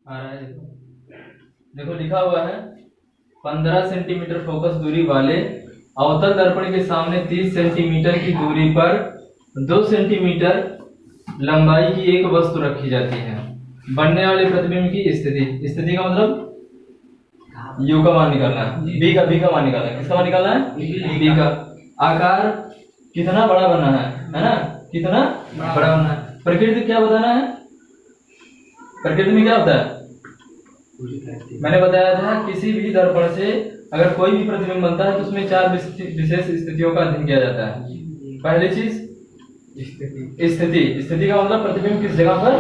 आ रहा है देखो लिखा हुआ है 15 सेंटीमीटर फोकस दूरी वाले अवतल दर्पण के सामने 30 सेंटीमीटर की दूरी पर 2 सेंटीमीटर लंबाई की एक वस्तु रखी जाती है। बनने वाले प्रतिबिंब की स्थिति, स्थिति का मतलब u का मान निकालना है, b का मान निकालना है। किसका मान निकालना है? b का। आकार कितना बड़ा बनना है ना, कितना बड़ा बनना है। प्रकृति क्या बताना है? प्रकृति में क्या होता है? मैंने बताया था किसी भी दर्पण से अगर कोई भी प्रतिबिंब बनता है तो उसमें 4 विशेष स्थितियों का अध्ययन किया जाता है। पहली चीज स्थिति का मतलब प्रतिबिंब किस जगह पर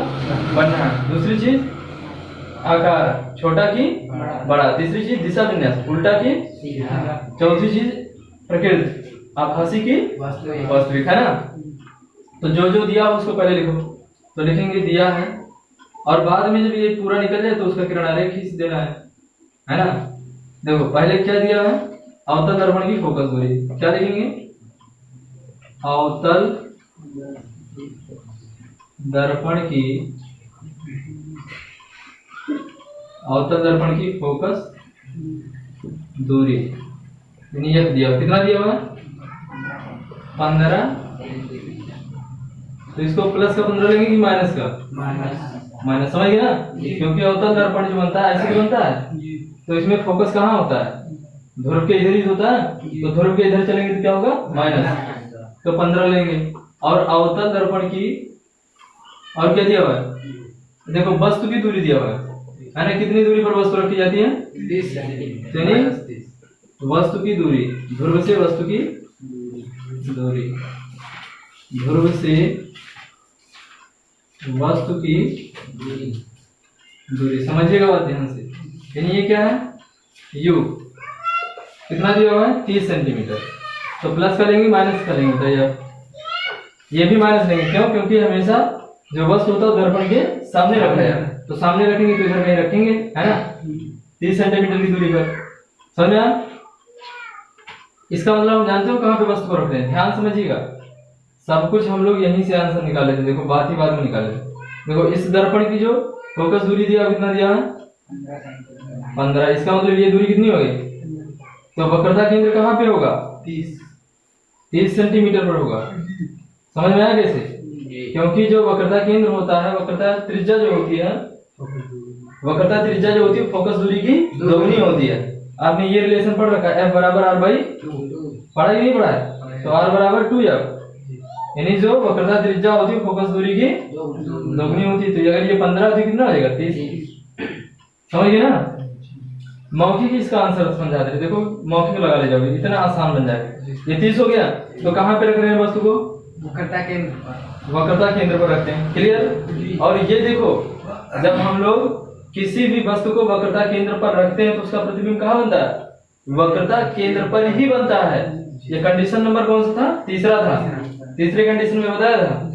बनना है। दूसरी चीज आकार, छोटा की बड़ा। तीसरी चीज दिशा विन्यास, उल्टा की। चौथी चीज प्रकृति, आभासी की वास्तविक, है ना। तो जो जो दिया उसको पहले लिखो। तो लिखेंगे दिया है और बाद में जब ये पूरा निकल जाए तो उसका किरणारेख खींच देना है ना। देखो पहले क्या दिया है? अवतल दर्पण की फोकस दूरी। क्या लिखेंगे? अवतल दर्पण की फोकस दूरी दिया। कितना दिया हुआ? 15। तो इसको प्लस का 15 लेंगे कि माइनस का? माइनस। समझ गए ना? क्योंकि अवतल दर्पण जो बनता है ऐसे ही बनता है। तो इसमें फोकस कहाँ होता है? ध्रुव के इधर ही होता है। तो ध्रुव के इधर चलेंगे तो क्या होगा? माइनस। तो 15 लेंगे। और अवतल दर्पण की और क्या दिया हुआ है? देखो वस्तु की दूरी दिया हुआ है ना। कितनी दूरी पर वस्तु रखी जाती है? 30 सेंटीमीटर। वस्तु की दूरी, ध्रुव से वस्तु की दूरी, ध्रुव से वस्तु की दूरी। समझिएगा बात ध्यान से। यानी ये क्या है? u कितना दिया हुआ है? 30 सेंटीमीटर। तो प्लस का लेंगे माइनस का लेंगे? बताइए आप। ये भी माइनस लेंगे। क्यों? क्योंकि हमेशा जो वस्तु होता है दर्पण के सामने रखना है। तो सामने रखेंगे तो इधर कहीं रखेंगे, है ना। 30 सेंटीमीटर की दूरी पर। समझ में आया? इसका मतलब हम जानते हो कहाँ पे वस्तु को रख रहे हैं। ध्यान समझिएगा। सब कुछ हम लोग यहीं से आंसर निकाले थे। देखो बात ही बाद में निकाले। देखो इस दर्पण की जो फोकस दूरी दिया कितना दिया है? 15। इसका मतलब ये दूरी कितनी हो गई? तो वक्रता केंद्र कहाँ पे होगा? 30 सेंटीमीटर पर होगा। समझ में आया कैसे? क्योंकि जो वक्रता केंद्र होता है, वक्रता त्रिज्या जो होती है, फोकस दूरी की दोगुनी होती है। आपने ये रिलेशन पढ़ रखा है, F बराबर R/2। पढ़ा कि नहीं पढ़ा है? तो R बराबर 2F। यानी जो वक्रता त्रिज्या होती है फोकस दूरी की दोगुनी होती है। तो अगर ये 15 होती कितना हो जाएगा? 30। समझ गए ना? मौखिक इसका आंसर समझा दे। देखो मौखिक लगा ले जाओगे, इतना आसान बन जाएगा। ये 30 हो गया। तो कहाँ पे रख रहे हैं वस्तु को? वक्रता केंद्र पर रखते हैं। क्लियर? और ये देखो जब हम लोग किसी भी वस्तु को वक्रता केंद्र पर रखते हैं तो उसका प्रतिबिंब कहाँ बनता है? वक्रता केंद्र पर ही बनता है। ये कंडीशन नंबर कौन सा था? तीसरा था। तीसरे कंडीशन में बताया था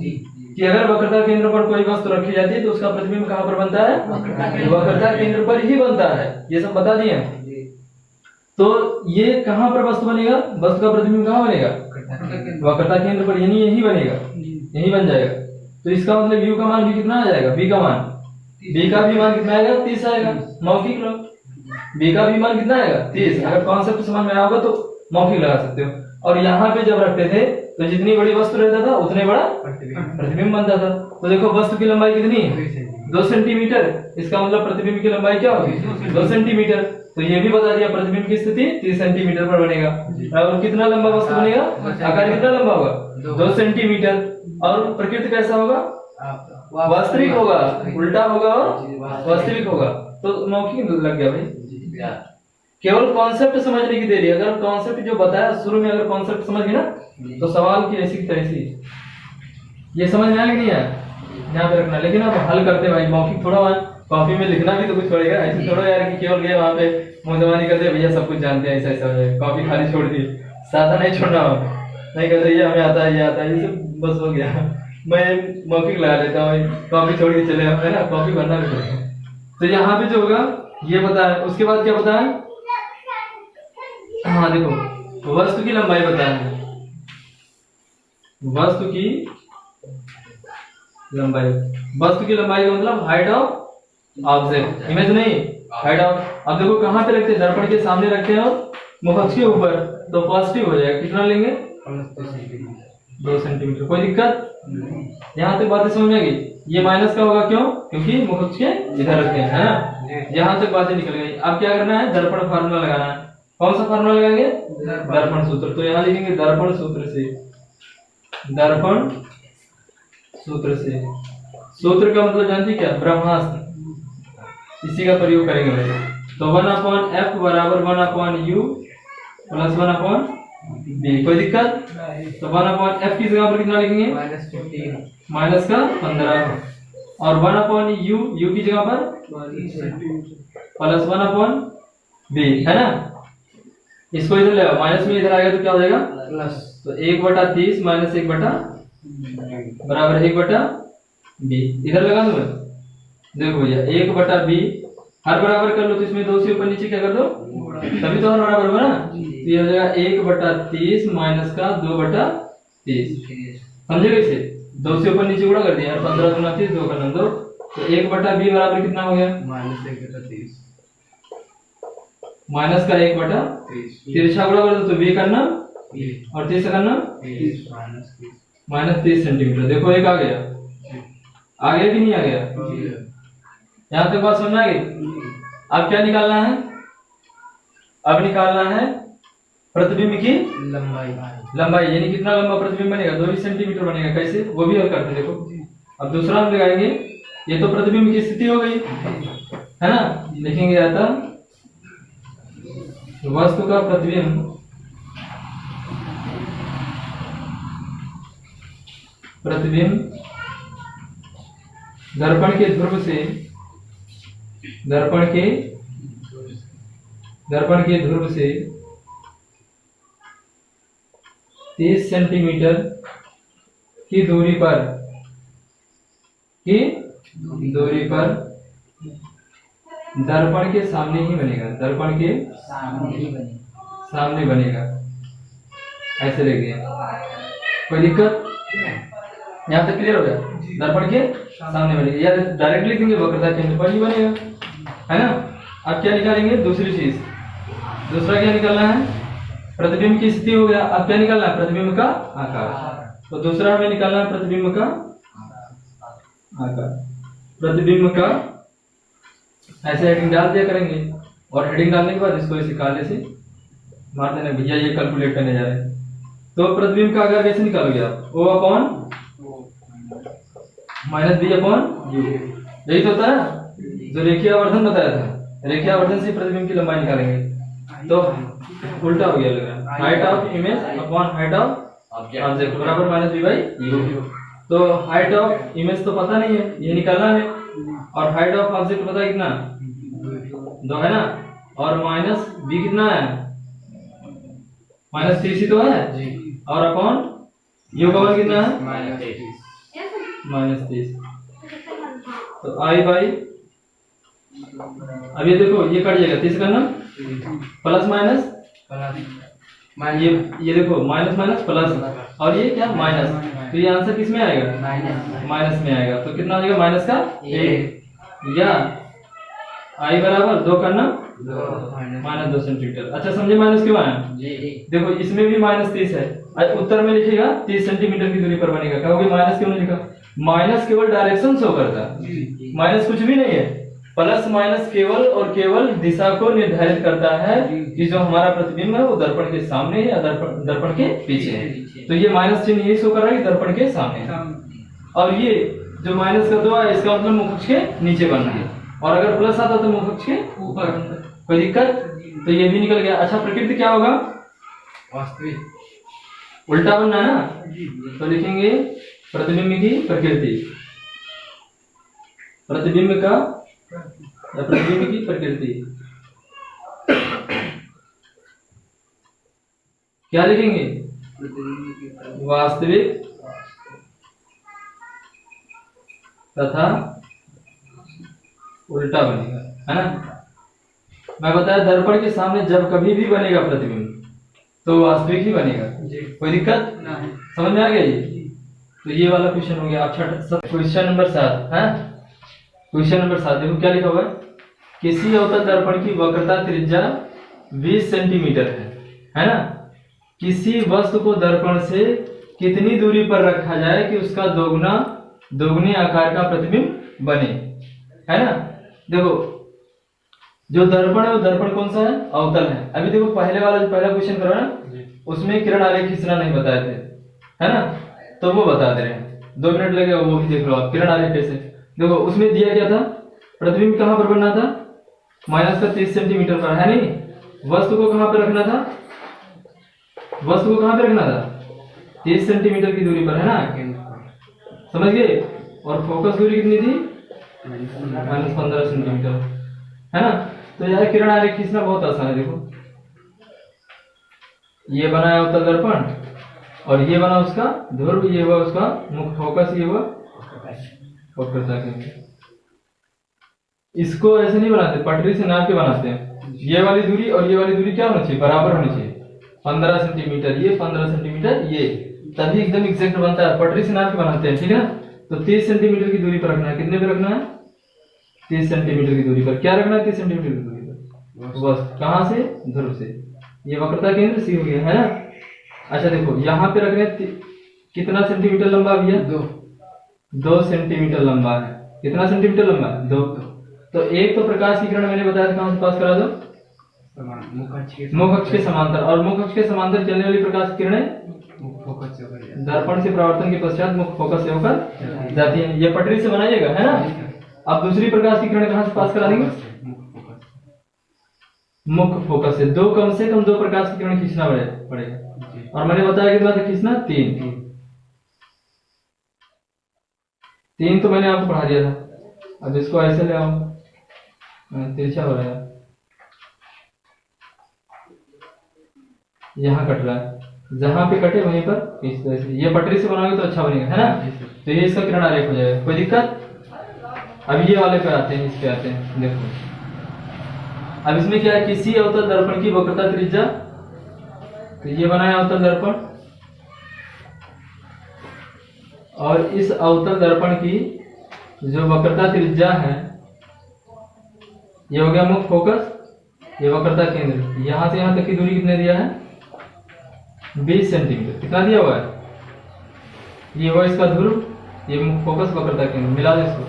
कि अगर वक्रता केंद्र पर कोई वस्तु रखी जाती है तो उसका प्रतिबिंब कहाँ पर बनता है? वक्रता केंद्र पर ही बनता है। ये सब बता दिए। तो ये कहाँ पर वस्तु बनेगा? वस्तु का प्रतिबिंब कहाँ बनेगा? वक्रता केंद्र पर। यानी यही बनेगा, यही बन जाएगा। तो इसका मतलब u का मान भी कितना आ जाएगा? b का मान। b का भी मान कितना आएगा? 30 आएगा। मौखिक लो। b का भी मान कितना आएगा? 30। अगर कॉन्सेप्ट समझ में आया होगा तो मौखिक लगा सकते हो। और यहाँ पे जब रखते थे तो जितनी बड़ी वस्तु रहता था उतने बड़ा प्रतिबिंब बनता था। तो देखो वस्तु की लंबाई कितनी है? 2 सेंटीमीटर। इसका मतलब प्रतिबिंब की लंबाई क्या होगी? 2 सेंटीमीटर। तो ये भी बता दिया प्रतिबिंब की स्थिति 30 सेंटीमीटर पर बनेगा। और कितना लंबा वस्तु बनेगा? आकार कितना लंबा होगा? 2 सेंटीमीटर। और प्रकृति कैसा होगा? वास्तविक होगा, उल्टा होगा और वास्तविक होगा। तो मौखिक लग गया भाई। केवल कॉन्सेप्ट समझने की देरी। अगर कॉन्सेप्ट जो बताया शुरू में, अगर कॉन्सेप्ट समझ गए ना तो सवाल की ऐसी तरह से ये समझ में आया कि नहीं आया? यहाँ पे रखना। लेकिन अब हल करते भाई मौखिक थोड़ा कॉपी में लिखना भी तो कुछ पड़ेगा। ऐसे थोड़ा यार कि केवल गए वहाँ पे मुंहजबानी करते भैया सब कुछ जानते हैं, ऐसा ऐसा है, कॉपी खाली छोड़ दी। सादा नहीं छोड़ना, नहीं कहते ये हमें आता है, ये आता है, ये सब बस हो गया। मैं मौखिक लगा लेता हूँ, कॉपी छोड़ के चले, है ना। कॉपी भरना भी पड़ेगा। तो यहाँ पे जो होगा ये बताया। उसके बाद क्या बताया? हाँ देखो वस्तु की लंबाई बताया है। वस्तु की लंबाई का मतलब हाइट ऑफ ऑब्जेक्ट, इमेज नहीं, हेड ऑफ। अब देखो कहाँ पे रखते हैं, दर्पण के सामने रखते हैं और मुखअक्ष के ऊपर, तो पॉजिटिव हो जाएगा। कितना लेंगे, 2 सेंटीमीटर। कोई दिक्कत, यहाँ तक बातें समझ में आ गई। ये माइनस का होगा, क्यों, क्योंकि मुखअक्ष के इधर रखते हैं, है ना। यहाँ तक बातें निकल गई। अब क्या करना है, दर्पण फार्मूला लगाना है। कौन सा फार्मूला लगाएंगे, दर्पण सूत्र। तो यहाँ लिखेंगे दर्पण सूत्र से, दर्पण सूत्र से। सूत्र का मतलब जानती क्या, ब्रह्मास्त्र, इसी का प्रयोग करेंगे भाई। तो 1/f बराबर 1/u प्लस 1/b। कोई दिक्कत, तो 1/f की जगह पर कितना लिखेंगे, माइनस का 15, और 1/u, u की जगह पर प्लस 1/b, है ना। इसको इधर ले आओ, माइनस में इधर आएगा तो क्या हो जाएगा, प्लस। तो 1/30 माइनस 1 बराबर 1/b। इधर लगा दो, देखो भैया 1/b हर बराबर कर लो, तो इसमें 2 से ऊपर नीचे क्या कर दो, तभी तो हर बराबर होगा ना। तो ये हो जाएगा 1/30 माइनस का 2/30। समझे कैसे, 2 से ऊपर नीचे गुणा कर दिया, 15 गुना 30, 2 का 2। तो 1/b बराबर कितना हो गया, -1/30 माइनस का 1/30। तिरछा गुणा कर दो तो b करना और 30 करना -30 सेंटीमीटर। देखो एक आ गया, आ गया कि नहीं आ गया, यहाँ तक बात समझ में आ गई। अब क्या निकालना है, अब निकालना है प्रतिबिंब की लंबाई, यानी कितना लंबा प्रतिबिंब बनेगा, 2 सेंटीमीटर बनेगा। कैसे, वो भी हल करते हैं। देखो अब दूसरा हम लगाएंगे, ये तो प्रतिबिंब की स्थिति हो गई, है ना। लिखेंगे अतः वस्तु का प्रतिबिंब दर्पण के ध्रुव से, दर्पण के ध्रुव से 30 सेंटीमीटर की दूरी पर दर्पण के सामने ही बनेगा, दर्पण के सामने बनेगा। ऐसे लिख दिया, कोई दिक्कत, यहाँ तक क्लियर हो गया। दर्पण के सामने बनेगा, या डायरेक्ट लिख देंगे वक्रता केंद्र पर ही बनेगा, है ना। अब क्या निकालेंगे, दूसरी चीज, दूसरा क्या निकालना है, प्रतिबिंब की स्थिति हो गया। अब क्या निकालना है, प्रतिबिंब का आकार। तो दूसरा हमें निकालना है प्रतिबिंब का आकार। प्रतिबिंब का ऐसे हेडिंग डाल दिया करेंगे, और हेडिंग डालने के बाद इसको ऐसे काले से मार देना, भैया ये कैलकुलेट करने जा रहे हैं। तो प्रतिबिंब का आकार कैसे निकालोगे आप, O/- -b/u, यही तो होता है जो रेखीय आवर्धन बताया था। रेखीय आवर्धन से प्रतिबिंब की लंबाई निकालेंगे, तो उल्टा हो गया लग रहा है। Height of image upon height of object बराबर -b/u। तो हाइट ऑफ इमेज तो पता नहीं है, ये निकालना है, और हाइट ऑफ ऑब्जेक्ट पता है कितना, 2 है ना, और -b कितना है, -30 तो है, और अपॉन u का मान कितना है, -30। तो i/, अब ये देखो ये कट जाएगा, 30 करना प्लस माइनस, ये देखो माइनस माइनस प्लस, और ये क्या माइनस, तो ये आंसर किस में आएगा, माइनस में आएगा। तो कितना हो जाएगा, माइनस का 1, या i बराबर 2 करना -2 सेंटीमीटर। अच्छा समझे माइनस क्यों आया, देखो इसमें भी -30 है, उत्तर में लिखेगा 30 सेंटीमीटर की दूरी पर बनेगा। कहोगे माइनस क्यों नहीं लिखा, माइनस केवल डायरेक्शन शो करता है, माइनस कुछ भी नहीं है। प्लस माइनस केवल और केवल दिशा को निर्धारित करता है कि जो हमारा प्रतिबिंब है वो दर्पण के सामने है या दर्पण के पीछे है। तो ये माइनस चिन्ह यही शो कर रहा है कि दर्पण के सामने है, और ये जो माइनस का 2 है इसका मतलब मुखअक्ष के नीचे बनना है, और अगर प्लस आता तो मुखअक्ष के ऊपर। कोई दिक्कत, तो ये भी निकल गया। अच्छा प्रकृति क्या होगा, वास्तविक, उल्टा बनना है ना, तो लिखेंगे प्रतिबिंब की प्रकृति, प्रतिबिंब का या प्रतिबिंब की प्रकृति क्या लिखेंगे, वास्तविक तथा उल्टा बनेगा, है ना। मैं बताया दर्पण के सामने जब कभी भी बनेगा प्रतिबिंब तो वास्तविक ही बनेगा। कोई दिक्कत, समझ में आ गया ये। तो ये वाला क्वेश्चन हो गया। अच्छा क्वेश्चन नंबर 7 है, क्वेश्चन नंबर 7 देखो क्या लिखा हुआ है। किसी अवतल दर्पण की वक्रता त्रिज्या 20 सेंटीमीटर है ना। किसी वस्तु को दर्पण से कितनी दूरी पर रखा जाए कि उसका दोगुने आकार का प्रतिबिंब बने, है ना। देखो जो दर्पण है वो दर्पण कौन सा है, अवतल है। अभी देखो पहले वाला जो पहला क्वेश्चन करो ना, उसमें किरण आरेख खींचना नहीं बताए थे, है ना, तो वो बता दे रहे हैं। 2 मिनट लगेगा, वो भी देख लो आप। किरण आरेख कैसे, देखो उसमें दिया क्या था, प्रतिबिंब कहां पर बनना था, -30 सेंटीमीटर पर, है नहीं। वस्तु को कहां पर रखना था, वस्तु को कहां पर रखना था, 30 सेंटीमीटर की दूरी पर, है ना, समझ गए। और फोकस दूरी कितनी थी, -15 सेंटीमीटर, है ना। तो यार किरण आरेख खींचना बहुत आसान है। देखो ये बना है अवतल दर्पण और ये बना उसका ध्रुव, ये हुआ उसका मुख्य फोकस, ये हुआ वक्रता केंद्र। इसको ऐसे नहीं बनाते, पटरी से नाप के बनाते हैं। ये वाली दूरी और ये वाली दूरी क्या होनी चाहिए, बराबर होनी चाहिए। 15 सेंटीमीटर ये, 15 सेंटीमीटर ये, तभी एकदम एग्जैक्ट बनता है। पटरी से नाप के बनाते हैं, ठीक है ना। तो 30 सेंटीमीटर की दूरी पर रखना है। कितने पे रखना है, 30 सेंटीमीटर की दूरी पर। क्या रखना है, 30 सेंटीमीटर की दूरी पर, बस। कहां से, ध्रुव से। ये वक्रता केंद्र सी हो गया, है ना। अच्छा देखो यहाँ पे रख रहे कितना सेंटीमीटर लंबा भैया, 2 सेंटीमीटर लंबा है। कितना सेंटीमीटर लंबा है, 2। तो एक तो प्रकाश की किरण मैंने बताया था, कहां से पास करा दो, मुख अक्ष के समांतर। और मुख अक्ष के समांतर चलने वाली प्रकाश की किरणें दर्पण से परावर्तन के पश्चात मुख्य फोकस से होकर जाती है। ये पटरी से बनाइएगा, है ना। अब दूसरी प्रकाश की किरण कहां से पास करा देंगे, मुख्य फोकस से। कम से कम 2 प्रकाश की किरण खींचना पड़ेगा। और मैंने बताया कितना था खींचना, 3 तो मैंने आपको पढ़ा दिया था। अब इसको ऐसे ले आओ, तिरछा हो रहा है, यहाँ कट रहा है, जहां पे कटे वहीं पर इस तरह से। ये पटरी से बनाओगे तो अच्छा बनेगा, है ना। तो ये इसका किरण आरेख हो जाएगा, कोई दिक्कत। अब ये वाले पे आते हैं, इस पे आते हैं। देखो अब इसमें क्या है, किसी अवतल दर्पण की वक्रता त्रिज्या, तो ये बनाया अवतल दर्पण, और इस अवतल दर्पण की जो वक्रता त्रिज्या है, ये हो गया मुख्य फोकस, ये वक्रता केंद्र। यहां से यहां तक की दूरी कितने दिया है, 20 सेंटीमीटर। कितना दिया हुआ है, ये हुआ इसका ध्रुव, ये मुख्य फोकस, वक्रता केंद्र। मिला दो इसको,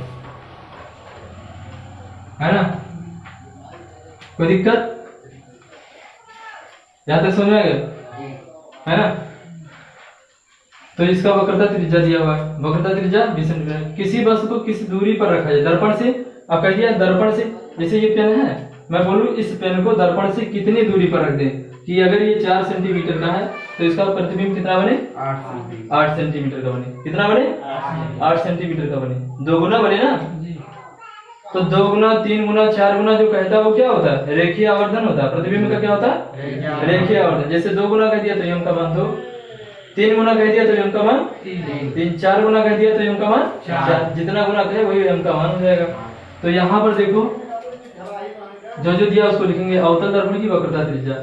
है ना। कोई दिक्कत, यहां तक समझ में आ गया, है ना। तो इसका वक्रता त्रिज्या दिया हुआ है, वक्रता त्रिज्या 20 सेंटीमीटर। किसी वस्तु को किस दूरी पर रखा जाए, दर्पण से। अब कह दिया दर्पण से, जैसे ये पेन है, मैं बोलूं इस पेन को दर्पण से कितनी दूरी पर रख दें, कि अगर ये 4 सेंटीमीटर का है तो इसका प्रतिबिंब कितना बने, 8 सेंटीमीटर का बने। कितना बने, 8 सेंटीमीटर का बने। 2 गुना बने ना। तो 2 गुना, 3 गुना, 4 गुना जो कहता है वो क्या होता है, रेखीय आवर्धन होता है। प्रतिबिंब का क्या होता है, रेखीय आवर्धन। जैसे 2 गुना कह दिया तो यम का मान 2, 3 गुना कह दिया तो यम का मान 3, 4 गुना कह दिया तो यम का मान 4। जितना गुना कहे वही यम का मान हो जाएगा। तो यहाँ पर देखो जो दिया उसको लिखेंगे, अवतल दर्पण की वक्रता त्रिज्या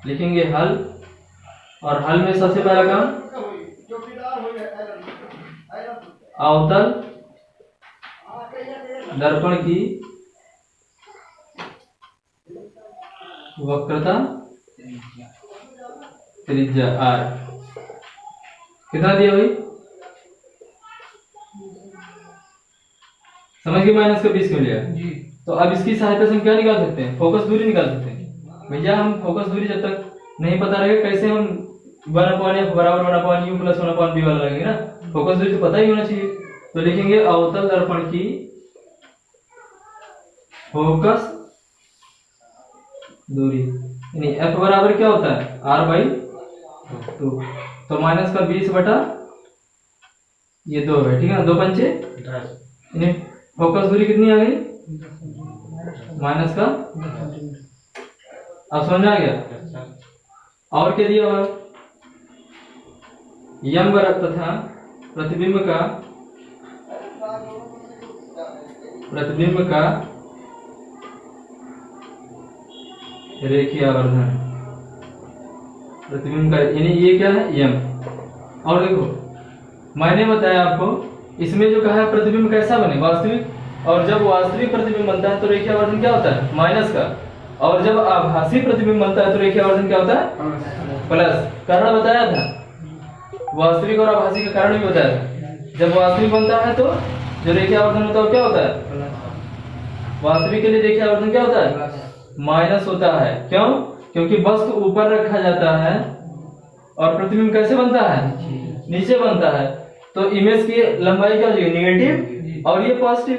लिखेंगे हल, और हल में सबसे पहला काम अवतल दर्पण की वक्रता त्रिज्या R कितना दिया भाई, समझ के माइनस का 20 क्यों लिया जी। तो अब इसकी सहायता से हम क्या निकाल सकते हैं, फोकस दूरी निकाल सकते हैं। भैया हम फोकस दूरी जब तक नहीं पता रहेगा कैसे हम 1/f बराबर 1/u प्लस 1/b वाला लगेगा ना। फोकस दूरी तो पता ही होना चाहिए। तो लिखेंगे अवतल दर्पण की फोकस दूरी, यानी f बराबर क्या होता है, r/2। तो माइनस का 20 बटा ये 2 है, ठीक है ना, 2 पंचे 10। फोकस दूरी कितनी आ गई, माइनस का, अब समझ आ गया। और क्या दिया हुआ, यम बराबर तथा प्रतिबिंब का रेखीय आवर्धन, प्रतिबिंब का, यानी ये क्या है यम। और देखो मैंने बताया आपको इसमें जो कहा है प्रतिबिंब कैसा बने, वास्तविक और जब वास्तविक प्रतिबिंब बनता है तो रेखीय आवर्धन क्या होता है? माइनस का। और जब आभासी प्रतिबिंब बनता है तो रेखीय आवर्धन क्या होता है? प्लस। कारण बताया था, वास्तविक और आभासी का कारण भी बताया था। जब वास्तविक बनता है तो जो रेखीय आवर्धन होता है वो क्या होता है? वास्तविक के लिए रेखीय आवर्धन क्या होता है? माइनस होता है। क्यों? क्योंकि वस्तु ऊपर रखा जाता है और प्रतिबिंब कैसे बनता है? नीचे बनता है। तो इमेज की लंबाई क्या हो जाएगी? निगेटिव, और ये पॉजिटिव।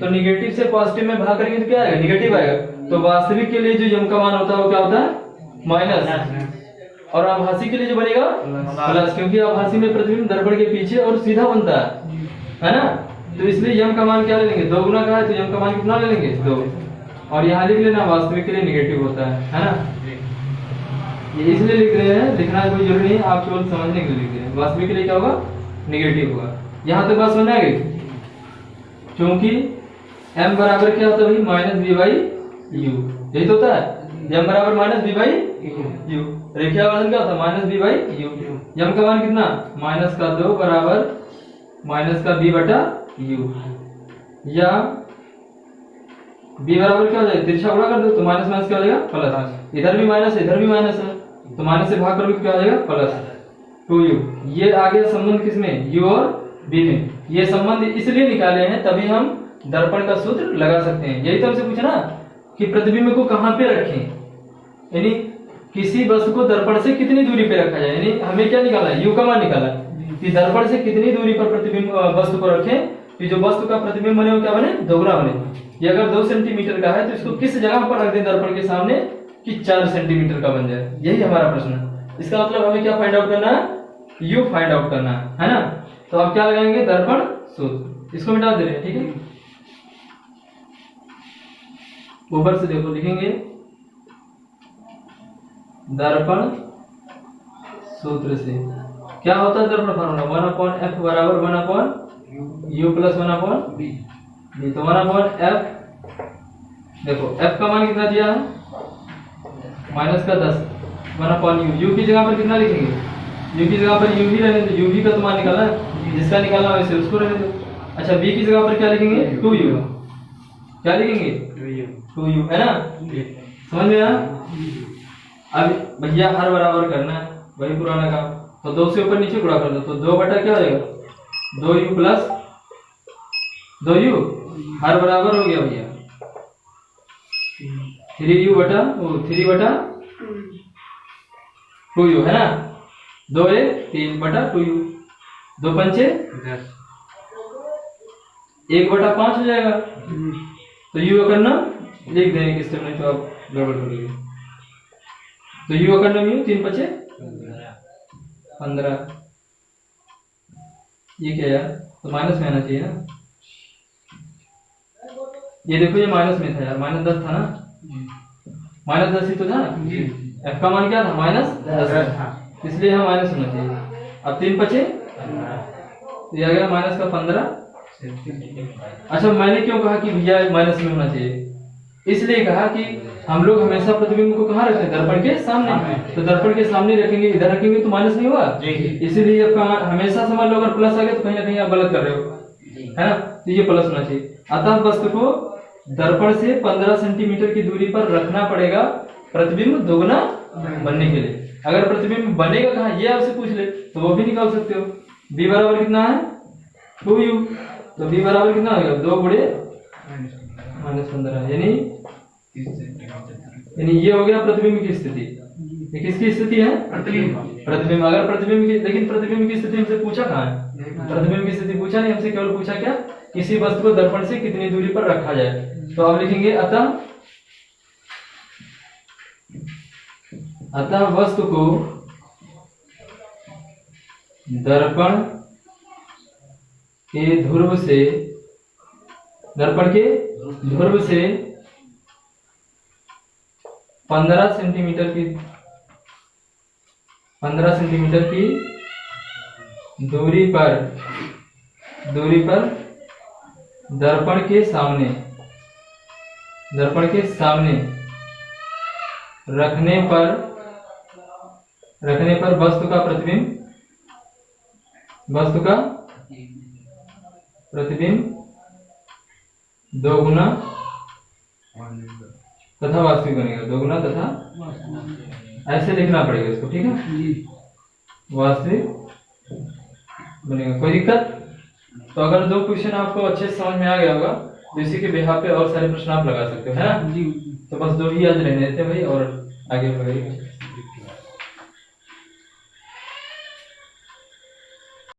तो निगेटिव से पॉजिटिव में भाग करेंगे तो क्या आएगा? निगेटिव आएगा। तो वास्तविक के लिए जो यम का मान होता है वो क्या होता है? माइनस। और आभासी के लिए जो बनेगा प्लस, क्योंकि आभासी में प्रतिबिंब दर्पण के पीछे और सीधा बनता है ना। तो इसलिए यम का मान क्या ले लेंगे? 2 गुना का है तो यम का मान कितना ले लेंगे? 2। और यहाँ लिख लेना वास्तविक के लिए निगेटिव होता है ना। ये इसलिए लिख रहे हैं, लिखना कोई जरूरी नहीं है, आप केवल समझने के लिए लिख रहे हैं। वास्तविक के लिए क्या होगा? निगेटिव होगा। यहाँ तक बात समझ आ गई? क्योंकि m बराबर क्या होता है भाई? Minus B by U. यही तो होता है, m बराबर माइनस बी बाई यू। रेखीय आवर्धन क्या होता है? Minus B by U. m का मान कितना? माइनस का 2 बराबर माइनस का b बटा यू। या b बराबर क्या हो जाएगा? तिरछा गुणा कर दो तो माइनस माइनस क्या हो जाएगा? प्लस। इधर भी माइनस है, इधर भी माइनस है, तो माइनस से भाग करोगे तो क्या हो जाएगा? Plus 2u। ये आ गया संबंध किसमें? u और b में। ये संबंध इसलिए निकाले हैं तभी हम दर्पण का सूत्र लगा सकते हैं। यही तो हमसे पूछा ना कि प्रतिबिंब को कहां पे रखें, यानी किसी वस्तु को दर्पण से कितनी दूरी पे रखा जाए। यानी हमें क्या निकाला है? u का मान निकाला है कि दर्पण से कितनी दूरी पर प्रतिबिंब वस्तु को रखें कि जो वस्तु का प्रतिबिंब बने वो क्या बने? दोगुना बने। ये अगर 2 सेंटीमीटर का है तो इसको किस जगह पर रख दें दर्पण के सामने कि 4 सेंटीमीटर का बन जाए। यही हमारा प्रश्न है। इसका मतलब हमें क्या फाइंड आउट करना है? u फाइंड आउट करना है ना। तो अब क्या लगाएंगे? दर्पण सूत्र। इसको मिटा दे रहे हैं, ठीक है। ऊपर से देखो, लिखेंगे दर्पण सूत्र से क्या होता है? दर्पण फार्मूला 1/f बराबर 1/u प्लस 1/b। तो 1/f, देखो f का मान कितना दिया है? माइनस का 10। 1/u, u की जगह पर कितना लिखेंगे? u की जगह पर u ही रहने दो, u भी का तो मान निकालना है, जिसका निकालना वैसे उसको रहने दो। अच्छा, b की जगह पर क्या लिखेंगे? 2u। क्या लिखेंगे? 2u, है ना। समझ में आया? अब भैया हर बराबर करना है, वही पुराना काम। तो 2 से ऊपर नीचे गुणा कर दो तो 2 बटा क्या हो जाएगा? 2u plus 2u। हर बराबर हो गया भैया 3u बटा 3 बटा 2u, है ना। 2 1 3 बटा 2u। 2 पंचे 10, 1 बटा 5 हो जाएगा। तो u का करना लिख देंगे स्टेप में, तो आप गड़बड़ कर देंगे। तो u का करना u 3 बचे 15। ये क्या यार? तो माइनस में आना चाहिए ना। ये देखो, ये माइनस में था यार, -10 था ना। -10 ही तो था। f का मान क्या था? -10 था, इसलिए यहाँ माइनस होना चाहिए। अब 3 बचे तो ये आ गया माइनस का 15। अच्छा, मैंने क्यों कहा कि भैया माइनस में होना चाहिए? इसलिए कहा कि हम लोग हमेशा प्रतिबिंब को कहाँ रखते हैं? दर्पण के सामने। तो दर्पण के सामने रखेंगे, इधर रखेंगे तो माइनस नहीं होगा। इसीलिए आपका हमेशा समझ लो, अगर प्लस आ गया तो कहीं ना कहीं आप गलत कर रहे हो, है ना। तो ये प्लस होना चाहिए। अतः वस्तु को दर्पण से 15 सेंटीमीटर की दूरी पर रखना पड़ेगा प्रतिबिंब दोगुना बनने के लिए। अगर प्रतिबिंब बनेगा कहाँ, ये आपसे पूछ ले तो वो भी निकाल सकते हो। b बराबर कितना है? 2u। तो b बराबर कितना होगा? 2 गुणे -15, यानी ये हो गया प्रतिबिंब की स्थिति। ये किसकी स्थिति है? प्रतिबिंब। अगर प्रतिबिंब की, लेकिन प्रतिबिंब की स्थिति हमसे पूछा कहाँ है? प्रतिबिंब की स्थिति पूछा नहीं हमसे, केवल पूछा क्या? किसी वस्तु को दर्पण से कितनी दूरी पर रखा जाए। तो अब लिखेंगे अतः वस्तु को दर्पण के ध्रुव से 15 सेंटीमीटर की दूरी पर दर्पण के सामने रखने पर वस्तु का प्रतिबिंब 2 गुना तथा वास्तविक बनेगा, 2 गुना तथा ऐसे लिखना पड़ेगा इसको, ठीक है। वास्तविक बनेगा, कोई दिक्कत? तो अगर 2 क्वेश्चन आपको अच्छे से समझ में आ गया होगा तो इसी के बिहाफ पे और सारे प्रश्न आप लगा सकते हो, है ना। तो बस 2 ही याद रहने देते हैं भाई, और आगे बढ़ेंगे।